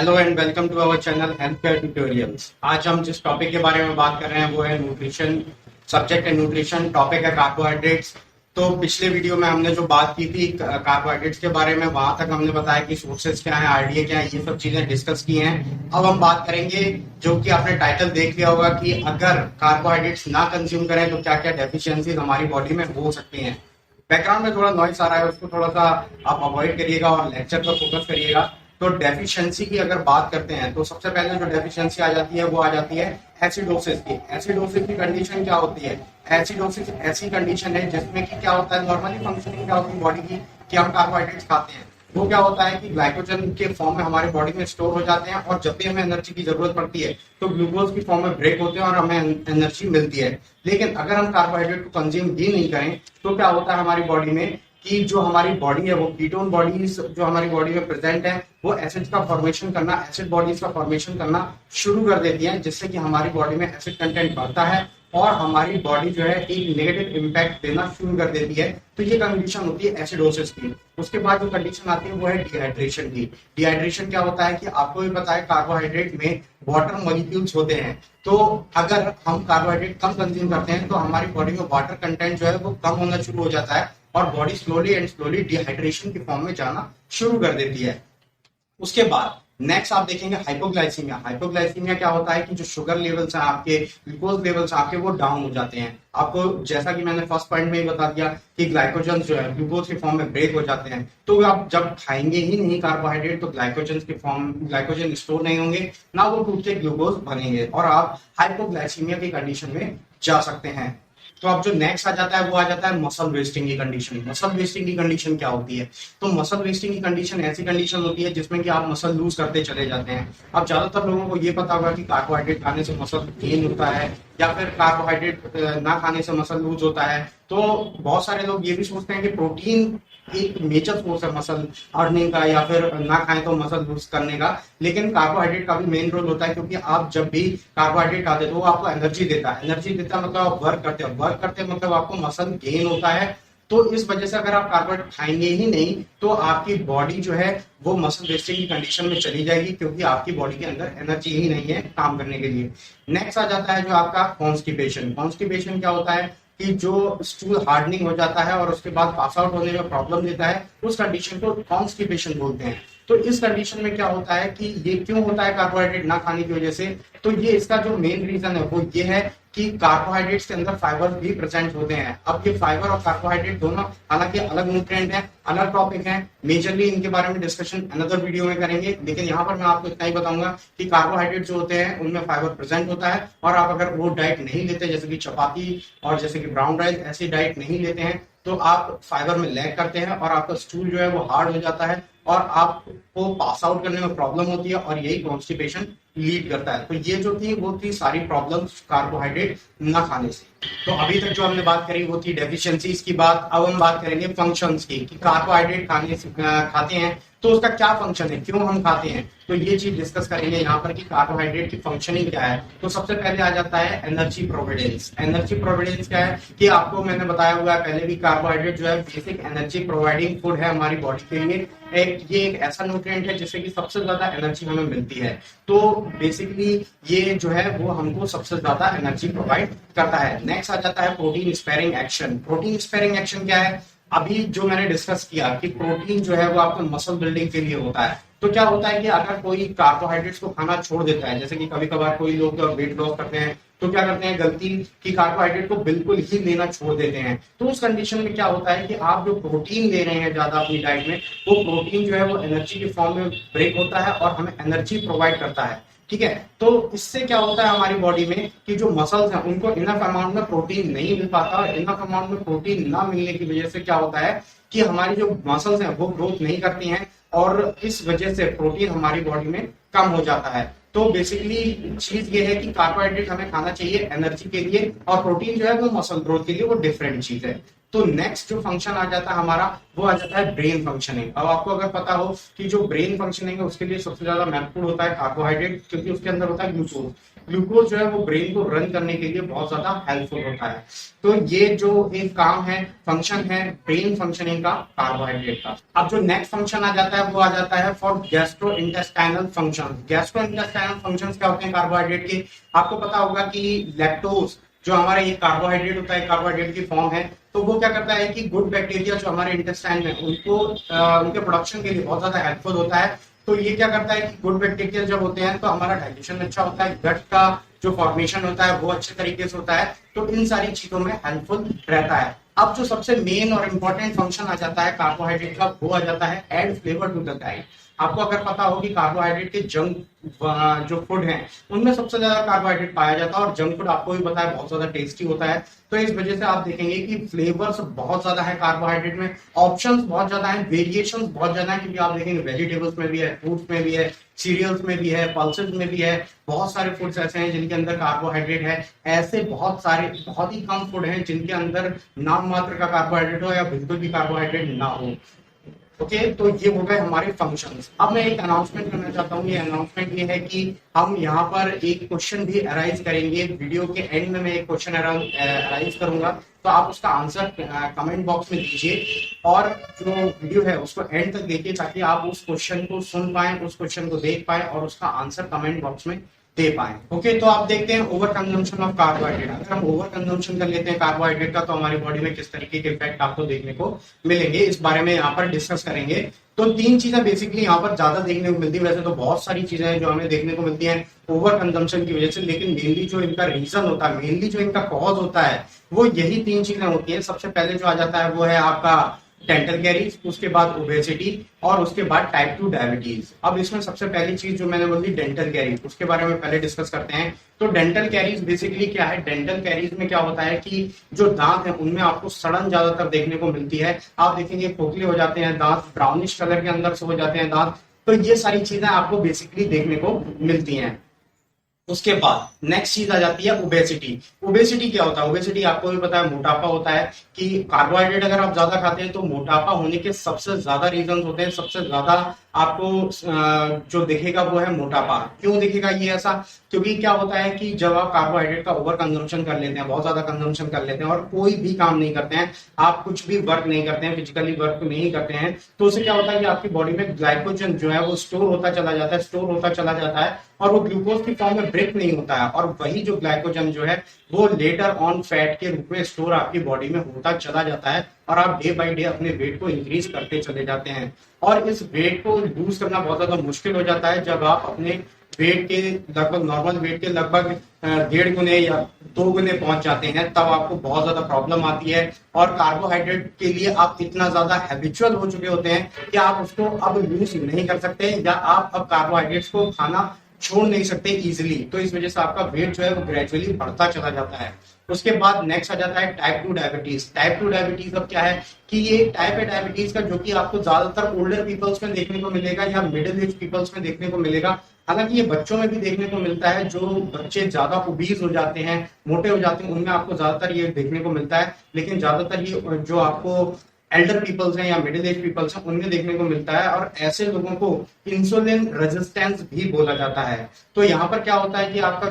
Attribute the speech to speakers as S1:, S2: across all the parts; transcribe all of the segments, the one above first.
S1: Hello and welcome to our channel health care tutorials. आज हम जिस टॉपिक के बारे में बात कर रहे हैं वो है न्यूट्रिशन। सब्जेक्ट है न्यूट्रिशन, टॉपिक है कार्बोहाइड्रेट्स। तो पिछले वीडियो में हमने जो बात की थी कार्बोहाइड्रेट्स के बारे में, वहां तक हमने बताया कि सोर्सेज क्या है, आइडिया क्या है, ये सब चीजें डिस्कस की हैं। अब हम बात करेंगे, जो कि आपने टाइटल देख लिया होगा, कि अगर कार्बोहाइड्रेट्स ना कंज्यूम करें तो क्या क्या डेफिशिएंसीज हमारी बॉडी में हो सकती हैं। बैकग्राउंड में थोड़ा नॉइस आ रहा है, उसको थोड़ा सा आप अवॉइड करिएगा और लेक्चर पर फोकस करिएगा। तो डेफिशिएंसी की अगर बात करते हैं तो सबसे पहले जो डेफिशिएंसी आ जाती है वो आ जाती है एसिडोसिस की। एसिडोसिस की कंडीशन क्या होती है? एसिडोसिस ऐसी कंडीशन है जिसमें कि क्या होता है, नॉर्मली फंक्शनिंग क्या होती है बॉडी की, कि हम कार्बोहाइड्रेट्स खाते हैं। वो क्या होता है कि ग्लाइकोजन के फॉर्म में हमारे बॉडी में स्टोर हो जाते हैं, और जब भी हमें एनर्जी की जरूरत पड़ती है तो ग्लूकोज की फॉर्म में ब्रेक होते हैं और हमें एनर्जी मिलती है। लेकिन अगर हम कार्बोहाइड्रेट को कंज्यूम ही नहीं करें तो क्या होता है हमारी बॉडी में, कि जो हमारी बॉडी है वो कीटोन बॉडीज जो हमारी बॉडी में प्रेजेंट है वो एसिड का फॉर्मेशन करना, एसिड बॉडीज का फॉर्मेशन करना शुरू कर देती है, जिससे कि हमारी बॉडी में एसिड कंटेंट बढ़ता है और हमारी बॉडी जो है एक नेगेटिव इम्पैक्ट देना शुरू कर देती है। तो ये कंडीशन होती है एसिडोसिस की। उसके बाद जो कंडीशन आती है वो है डिहाइड्रेशन की। डिहाइड्रेशन क्या होता है कि आपको भी पता है कार्बोहाइड्रेट में वाटर मॉलिक्यूल्स होते हैं। तो अगर हम कार्बोहाइड्रेट कम कंज्यूम करते हैं तो हमारी बॉडी में वाटर कंटेंट जो है वो कम होना शुरू हो जाता है और body slowly and slowly dehydration की फॉर्म में जाना शुरू कर देती है। उसके बाद नेक्स्ट आप देखेंगे हाइपोग्लाइसीमिया। हाइपोग्लाइसीमिया क्या होता है कि जो शुगर लेवल्स हैं आपके, ग्लूकोज लेवल्स आपके, वो डाउन हो जाते हैं। आपको जैसा कि मैंने फर्स्ट पॉइंट में ही बता दिया कि ग्लाइकोजन जो है ग्लूकोज के फॉर्म में ब्रेक हो जाते हैं। तो आप जब खाएंगे ही नहीं कार्बोहाइड्रेट तो ग्लाइकोजन स्टोर नहीं होंगे, ना वो टूट के ग्लूकोज बनेंगे और आप हाइपोग्लाइसीमिया की कंडीशन में जा सकते हैं। तो अब जो नेक्स्ट आ जाता है वो आ जाता है मसल वेस्टिंग की कंडीशन। मसल वेस्टिंग की कंडीशन क्या होती है? तो मसल वेस्टिंग की कंडीशन ऐसी कंडीशन होती है जिसमें कि आप मसल लूज करते चले जाते हैं। अब ज्यादातर लोगों को ये पता होगा कि कार्बोहाइड्रेट खाने से मसल गेन होता है या फिर कार्बोहाइड्रेट ना खाने से मसल लूज होता है। तो बहुत सारे लोग ये भी सोचते हैं कि प्रोटीन एक मेजर सोर्स है मसल अर्निंग का या फिर ना खाएं तो मसल लूज करने का, लेकिन कार्बोहाइड्रेट का भी मेन रोल होता है, क्योंकि आप जब भी कार्बोहाइड्रेट खाते हो तो वो आपको एनर्जी देता है। एनर्जी देता है मतलब आप वर्क करते हैं मतलब आपको मसल गेन होता है। तो इस वजह से अगर आप कार्बोहाइड्रेट खाएंगे ही नहीं तो आपकी बॉडी जो है वो मसल वेस्टिंग की कंडीशन में चली जाएगी, क्योंकि आपकी बॉडी के अंदर एनर्जी ही नहीं है काम करने के लिए। नेक्स्ट आ जाता है जो आपका कॉन्स्टिपेशन। कॉन्स्टिपेशन क्या होता है कि जो स्टूल हार्डनिंग हो जाता है और उसके बाद पास आउट होने में प्रॉब्लम देता है, उस कंडीशन को कॉन्स्टिपेशन बोलते हैं। तो इस कंडीशन में क्या होता है कि ये क्यों होता है कार्बोहाइड्रेट ना खाने की वजह से? तो ये इसका जो मेन रीजन है वो ये है कि कार्बोहाइड्रेट्स के अंदर फाइबर भी प्रेजेंट होते हैं। अब ये फाइबर और कार्बोहाइड्रेट दोनों हालांकि अलग न्यूट्रिएंट हैं, अलग टॉपिक हैं, मेजरली इनके बारे में डिस्कशन अनदर वीडियो में करेंगे। लेकिन यहाँ पर मैं आपको इतना ही बताऊंगा कि कार्बोहाइड्रेट जो होते हैं उनमें फाइबर प्रेजेंट होता है, और आप अगर वो डाइट नहीं लेते, जैसे कि चपाती और जैसे कि ब्राउन राइस, ऐसी डाइट नहीं लेते हैं तो आप फाइबर में लैग करते हैं और आपका स्टूल जो है वो हार्ड हो जाता है और आपको पास आउट करने में प्रॉब्लम होती है, और यही कॉन्स्टिपेशन लीड करता है। तो ये जो थी वो थी सारी प्रॉब्लम्स कार्बोहाइड्रेट न खाने से। तो अभी तक जो हमने बात करी वो थी डेफिशिएंसीज की बात। अब हम बात करेंगे फंक्शंस की, कि कार्बोहाइड्रेट खाते हैं तो उसका क्या फंक्शन है, क्यों हम खाते हैं। तो ये चीज डिस्कस करेंगे यहाँ पर कि कार्बोहाइड्रेट की फंक्शनिंग क्या है। तो सबसे पहले आ जाता है एनर्जी प्रोविडेंस। एनर्जी प्रोविडेंस क्या है कि आपको मैंने बताया हुआ है पहले भी, कार्बोहाइड्रेट जो है बेसिक एनर्जी प्रोवाइडिंग फूड है हमारी बॉडी के लिए। ये एक ऐसा न्यूट्रिएंट है जिससे कि सबसे ज्यादा एनर्जी हमें मिलती है। तो बेसिकली ये जो है वो हमको सबसे ज्यादा एनर्जी प्रोवाइड करता है। नेक्स्ट आ जाता है protein sparing action. Protein sparing action क्या है? अभी जो मैंने डिस्कस किया कि प्रोटीन जो है वो आपको मसल बिल्डिंग के लिए होता है। तो क्या होता है कि अगर कोई कार्बोहाइड्रेट्स को खाना छोड़ देता है, जैसे कि कभी कभार कोई लोग वेट लॉस करते हैं तो क्या करते हैं गलती कि कार्बोहाइड्रेट को बिल्कुल ही लेना छोड़ देते हैं। तो उस कंडीशन में क्या होता है कि आप जो प्रोटीन ले रहे हैं ज्यादा अपनी डाइट में, वो प्रोटीन जो है वो एनर्जी के फॉर्म में ब्रेक होता है और हमें एनर्जी प्रोवाइड करता है। ठीक है, तो इससे क्या होता है हमारी बॉडी में कि जो मसल्स हैं उनको इनफ अमाउंट में प्रोटीन नहीं मिल पाता, और इनफ अमाउंट में प्रोटीन ना मिलने की वजह से क्या होता है कि हमारी जो मसल्स हैं वो ग्रोथ नहीं करती हैं, और इस वजह से प्रोटीन हमारी बॉडी में कम हो जाता है। तो बेसिकली चीज ये है कि कार्बोहाइड्रेट हमें खाना चाहिए एनर्जी के लिए, और प्रोटीन जो है वो मसल ग्रोथ के लिए वो डिफरेंट चीज है। तो नेक्स्ट जो फंक्शन आ जाता है हमारा, वो आ जाता है ब्रेन फंक्शनिंग। अब आपको अगर पता हो कि जो ब्रेन फंक्शनिंग है उसके लिए सबसे ज्यादा महत्वपूर्ण होता है कार्बोहाइड्रेट, क्योंकि उसके अंदर होता है ग्लूकोज। ग्लूकोज जो है वो ब्रेन को रन करने के लिए बहुत ज्यादा हेल्पफुल होता है। तो ये जो एक काम है, फंक्शन है ब्रेन फंक्शनिंग का, कार्बोहाइड्रेट का। अब जो नेक्स्ट फंक्शन आ जाता है वो आ जाता है for gastro intestinal function. Gastro intestinal function क्या होते हैं कार्बोहाइड्रेट के? आपको पता होगा कि लैक्टोज जो हमारा ये कार्बोहाइड्रेट होता है, कार्बोहाइड्रेट की फॉर्म है, तो वो क्या करता है कि गुड बैक्टीरिया जो हमारे इंटेस्टाइन में उनको उनके प्रोडक्शन के लिए बहुत ज्यादा हेल्पफुल होता है। तो ये क्या करता है कि गुड बैक्टीरिया जब होते हैं तो हमारा डाइजेशन अच्छा होता है, गट का जो फॉर्मेशन होता है वो अच्छे तरीके से होता है, तो इन सारी चीजों में हेल्पफुल रहता है। अब जो सबसे मेन और इम्पोर्टेंट फंक्शन आ जाता है कार्बोहाइड्रेट का, वो आ जाता है add flavour to the diet. आपको अगर पता हो कि कार्बोहाइड्रेट के जंक जो फूड हैं उनमें सबसे ज्यादा कार्बोहाइड्रेट पाया जाता है, और जंक फूड आपको भी पता है बहुत ज्यादा टेस्टी होता है। तो इस वजह से आप देखेंगे कि फ्लेवर्स बहुत ज्यादा है कार्बोहाइड्रेट में, ऑप्शंस बहुत ज्यादा है, वेरिएशंस बहुत ज्यादा है, क्योंकि आप देखेंगे वेजिटेबल्स में भी है, फ्रूट्स में भी है, सीरियल्स में भी है, पल्सेस में भी है। बहुत सारे फूड्स ऐसे हैं जिनके अंदर कार्बोहाइड्रेट है। ऐसे बहुत सारे, बहुत ही कम फूड हैं जिनके अंदर नाम मात्र का कार्बोहाइड्रेट हो या बिल्कुल भी कार्बोहाइड्रेट ना हो। ओके, तो ये हो गए हमारे फंक्शंस। अब मैं एक अनाउंसमेंट करना चाहता हूँ। ये अनाउंसमेंट ये है कि हम यहाँ पर एक क्वेश्चन भी अराइज करेंगे। वीडियो के एंड में मैं एक क्वेश्चन अराइज करूंगा, तो आप उसका आंसर कमेंट बॉक्स में दीजिए, और जो वीडियो है उसको एंड तक देखिए ताकि आप उस क्वेश्चन को सुन पाए, उस क्वेश्चन को देख पाए और उसका आंसर कमेंट बॉक्स में दे पाए। ओके, तो आप देखते हैं ओवर कंजम्पशन ऑफ कार्बोहाइड्रेट। अगर हम ओवर कंजम्पशन कर लेते हैं कार्बोहाइड्रेट का, तो हमारी बॉडी में किस तरीके के इफेक्ट आपको देखने को मिलेंगे, इस बारे में यहाँ पर डिस्कस करेंगे। तो तीन चीजें बेसिकली यहाँ पर ज्यादा देखने को मिलती है। वैसे तो बहुत सारी चीजें हैं जो हमें देखने को मिलती हैं ओवर कंजम्पशन की वजह से, लेकिन मेनली जो इनका रीजन होता है, मेनली जो इनका कॉज होता है, वो यही तीन चीजें होती है। सबसे पहले जो आ जाता है वो है आपका डेंटल कैरीज, उसके बाद ओबेसिटी, और उसके बाद टाइप 2 डायबिटीज। अब इसमें सबसे पहली चीज जो मैंने बोली डेंटल कैरीज, उसके बारे में पहले डिस्कस करते हैं। तो डेंटल कैरीज बेसिकली क्या है? डेंटल कैरीज में क्या होता है कि जो दांत है उनमें आपको सड़न ज्यादातर देखने को मिलती है। आप देखेंगे खोखले हो जाते हैं दांत, ब्राउनिश कलर के अंदर से हो जाते हैं दांत। तो ये सारी चीजें आपको बेसिकली देखने को मिलती हैं। उसके बाद नेक्स्ट चीज आ जाती है ओबेसिटी। ओबेसिटी क्या होता है? ओबेसिटी आपको भी पता है मोटापा होता है, कि कार्बोहाइड्रेट अगर आप ज्यादा खाते हैं तो मोटापा होने के सबसे ज्यादा रीजन होते हैं। सबसे ज्यादा आपको जो दिखेगा वो है मोटापा। क्यों दिखेगा ये ऐसा? क्योंकि क्या होता है कि जब आप कार्बोहाइड्रेट का ओवर कंजम्पशन कर लेते हैं, बहुत ज्यादा कंजम्पशन कर लेते हैं और कोई भी काम नहीं करते हैं, आप कुछ भी वर्क नहीं करते हैं, फिजिकली वर्क नहीं करते हैं, तो उससे क्या होता है कि आपकी बॉडी में ग्लाइकोजन जो है वो स्टोर होता चला जाता है, स्टोर होता चला जाता है, और वो ग्लूकोज की फॉर्म में ब्रेक नहीं होता है, और वही जो ग्लाइकोजन जो है वो लेटर ऑन फैट के रूप में स्टोर आपकी बॉडी में होता चला जाता है, और आप डे बाय डे अपने वेट को इंक्रीज करते चले जाते हैं। और इस वेट को लूज करना बहुत ज्यादा मुश्किल हो जाता है जब आप अपने वेट के लगभग, नॉर्मल वेट के लगभग 1.5 गुने या 2 गुने पहुंच जाते हैं, तब आपको बहुत ज्यादा प्रॉब्लम आती है। और कार्बोहाइड्रेट के लिए आप इतना ज्यादा हैबिचुअल हो चुके होते हैं कि आप उसको अब यूज नहीं कर सकते, या आप अब कार्बोहाइड्रेट्स को खाना छोड़ नहीं सकते इजिली। तो इस वजह से आपका वेट जो है वो ग्रेजुअली बढ़ता चला जाता है। उसके बाद नेक्स्ट आ जाता है टाइप 2 डायबिटीज। टाइप 2 डायबिटीज अब क्या है कि ये टाइप ए डायबिटीज का, जो कि आपको ज्यादातर ओल्डर पीपल्स में देखने को मिलेगा या मिडिल एज पीपल्स में देखने को मिलेगा। हालांकि ये बच्चों में भी देखने को मिलता है, जो बच्चे ज्यादा ओबीज हो जाते हैं, मोटे हो जाते हैं, उनमें आपको ज्यादातर ये देखने को मिलता है। लेकिन ज्यादातर ये जो आपको एल्डर पीपल्स हैं या मिडिल एज पीपल्स हैं उनमें देखने को मिलता है, और ऐसे लोगों को इंसुलिन रेजिस्टेंस भी बोला जाता है। तो यहाँ पर क्या होता है कि आपका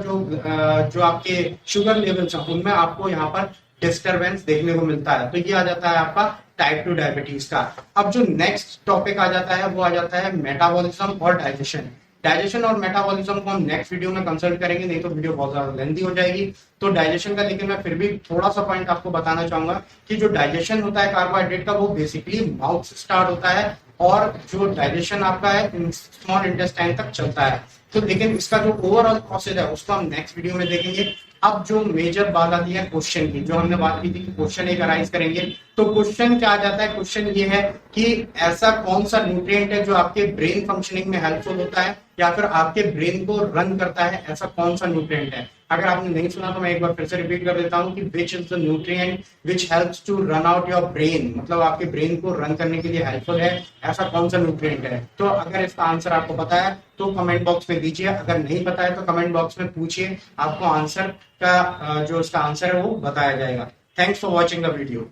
S1: जो आपके शुगर लेवल्स हैं उनमें आपको यहाँ पर डिस्टरबेंस देखने को मिलता है। तो ये आ जाता है आपका टाइप 2 डायबिटीज का। अब जो नेक्स्ट टॉपिक आ जाता है वो आ जाता है मेटाबॉलिज्म और डाइजेशन। डाइजेशन और मेटाबॉलिज्म को हम नेक्स्ट वीडियो में कंसल्ट करेंगे, नहीं तो वीडियो बहुत ज्यादा लेंथी हो जाएगी। तो डाइजेशन का लेकिन मैं फिर भी थोड़ा सा पॉइंट आपको बताना चाहूंगा कि जो डाइजेशन होता है कार्बोहाइड्रेट का, वो बेसिकली माउथ से स्टार्ट होता है, और जो डाइजेशन आपका है स्मॉल इंटेस्टाइन तक चलता है। तो लेकिन इसका जो ओवरऑल प्रोसेस है उसको हम नेक्स्ट वीडियो में देखेंगे। अब जो मेजर बात आती है क्वेश्चन की, जो हमने बात की थी कि क्वेश्चन एक अराइज करेंगे, तो क्वेश्चन क्या आ जाता है? क्वेश्चन ये है कि ऐसा कौन सा न्यूट्रिएंट है जो आपके ब्रेन फंक्शनिंग में हेल्पफुल होता है, या फिर आपके ब्रेन को रन करता है, ऐसा कौन सा न्यूट्रिएंट है? अगर आपने नहीं सुना तो मैं एक बार फिर से रिपीट कर देता हूँ कि which is the nutrient which helps to run out your brain, मतलब आपके ब्रेन को रन करने के लिए हेल्पफुल है, ऐसा कौन सा न्यूट्रिएंट है? तो अगर इसका आंसर आपको पता है तो कमेंट बॉक्स में दीजिए, अगर नहीं पता है तो कमेंट बॉक्स में पूछिए, आपको आंसर का जो इसका आंसर है वो बताया जाएगा। Thanks for watching the video.